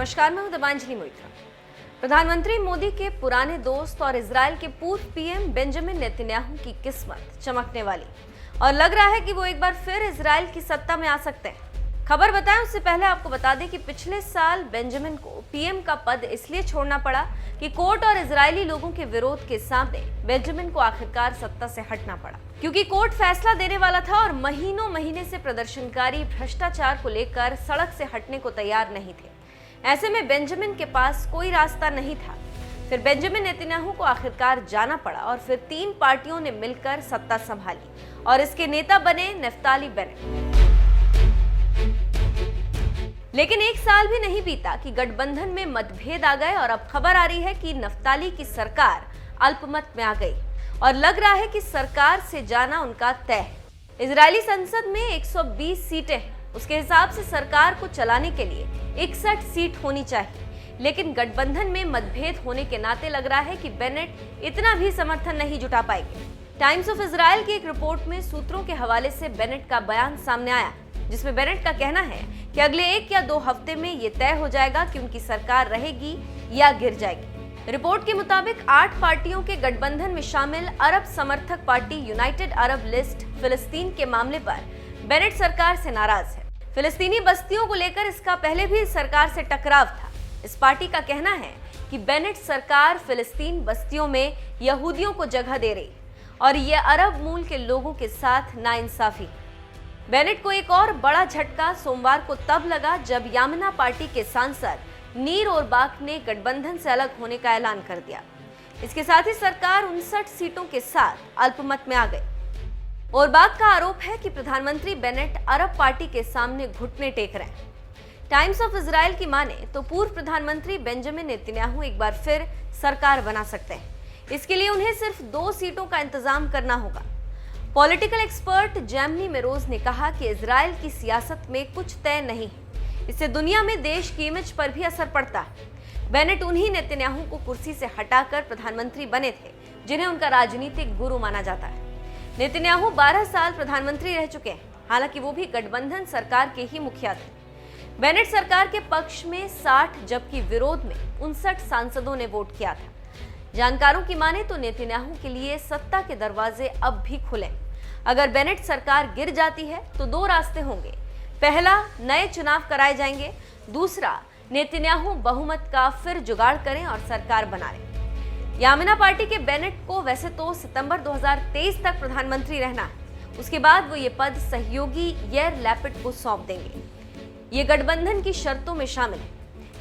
नमस्कार, मैं हूं दीपांजलि मोइत्रा। प्रधानमंत्री मोदी के पुराने दोस्त और इजराइल के पूर्व पीएम बेंजामिन नेतन्याहू की किस्मत चमकने वाली और लग रहा है कि वो एक बार फिर इजराइल की सत्ता में आ सकते हैं। खबर बताएं उससे पहले आपको बता दें कि पिछले साल बेंजामिन को पीएम का पद इसलिए छोड़ना पड़ा कि कोर्ट और इजरायली लोगों के विरोध के सामने बेंजामिन को आखिरकार सत्ता से हटना पड़ा, क्योंकि कोर्ट फैसला देने वाला था और महीनों महीने से प्रदर्शनकारी भ्रष्टाचार को लेकर सड़क से हटने को तैयार नहीं थे। ऐसे में बेंजामिन के पास कोई रास्ता नहीं था। फिर बेंजामिन नेतन्याहू को आखिरकार जाना पड़ा और फिर 3 पार्टियों ने मिलकर सत्ता संभाली और इसके नेता बने नफ्ताली बेनेट। लेकिन 1 साल भी नहीं बीता कि गठबंधन में मतभेद आ गए और अब खबर आ रही है कि नफ्ताली की सरकार अल्पमत में आ गई और लग रहा है कि सरकार से जाना उनका तय है। इजरायली संसद में 120 सीटें हैं, उसके हिसाब से सरकार को चलाने के लिए 61 सीट होनी चाहिए, लेकिन गठबंधन में मतभेद होने के नाते लग रहा है कि बेनेट इतना भी समर्थन नहीं जुटा पाएंगे। टाइम्स ऑफ इजराइल की एक रिपोर्ट में सूत्रों के हवाले से बेनेट का बयान सामने आया, जिसमें बेनेट का कहना है कि अगले 1 या 2 हफ्ते में ये तय हो जाएगा कि उनकी सरकार रहेगी या गिर जाएगी। रिपोर्ट के मुताबिक 8 पार्टियों के गठबंधन में शामिल अरब समर्थक पार्टी यूनाइटेड अरब लिस्ट फिलिस्तीन के मामले पर बेनेट सरकार से नाराज है। फिलिस्तीनी बस्तियों को लेकर इसका पहले भी सरकार से टकराव था। इस पार्टी का कहना है कि बेनेट सरकार फिलिस्तीन बस्तियों में यहूदियों को जगह दे रही और ये अरब मूल के लोगों के साथ नाइंसाफी। बेनेट को एक और बड़ा झटका सोमवार को तब लगा जब यामिना पार्टी के सांसद नीर ओरबाक ने गठबंधन से अलग होने का ऐलान कर दिया। इसके साथ ही सरकार 59 सीटों के साथ अल्पमत में आ गई। ओरबाक का आरोप है कि प्रधानमंत्री बेनेट अरब पार्टी के सामने घुटने टेक रहे हैं। टाइम्स ऑफ इजराइल की माने तो पूर्व प्रधानमंत्री बेंजामिन नेतन्याहू एक बार फिर सरकार बना सकते हैं। इसके लिए उन्हें सिर्फ 2 सीटों का इंतजाम करना होगा। पॉलिटिकल एक्सपर्ट जैमनी मेरोज ने कहा कि इजराइल की सियासत में कुछ तय नहीं है, इससे दुनिया में देश की इमेज पर भी असर पड़ता है। बेनेट उन्हीं नेतन्याहू को कुर्सी से हटाकर प्रधानमंत्री बने थे जिन्हें उनका राजनीतिक गुरु माना जाता है। नेतन्याहू 12 साल प्रधानमंत्री रह चुके हैं, हालांकि वो भी गठबंधन सरकार के ही मुखिया थे। बेनेट सरकार के पक्ष में 60 जबकि विरोध में 59 सांसदों ने वोट किया था। जानकारों की माने तो नेतन्याहू के लिए सत्ता के दरवाजे अब भी खुले। अगर बेनेट सरकार गिर जाती है तो 2 रास्ते होंगे। पहला, नए चुनाव कराए जाएंगे। दूसरा, नेतन्याहू बहुमत का फिर जुगाड़ करें और सरकार बना लें। यामिना पार्टी के बेनेट को वैसे तो सितंबर 2023 तक प्रधानमंत्री रहना है। उसके बाद वो ये पद सहयोगी यार लैपिड को सौंप देंगे। ये गठबंधन की शर्तों में शामिल है।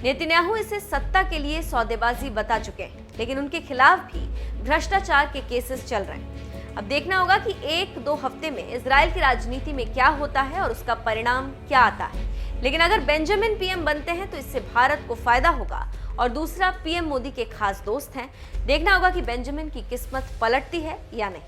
नेतन्याहू इसे सत्ता के लिए सौदेबाजी बता चुके हैं, लेकिन उनके खिलाफ भी भ्रष्टाचार के केसेस चल रहे हैं। अब देखना होगा कि 1-2 हफ्ते में इजराइल की राजनीति में क्या होता है और उसका परिणाम क्या आता है। लेकिन अगर बेंजामिन पीएम बनते हैं तो इससे भारत को फायदा होगा और दूसरा, पीएम मोदी के खास दोस्त हैं। देखना होगा कि बेंजामिन की किस्मत पलटती है या नहीं।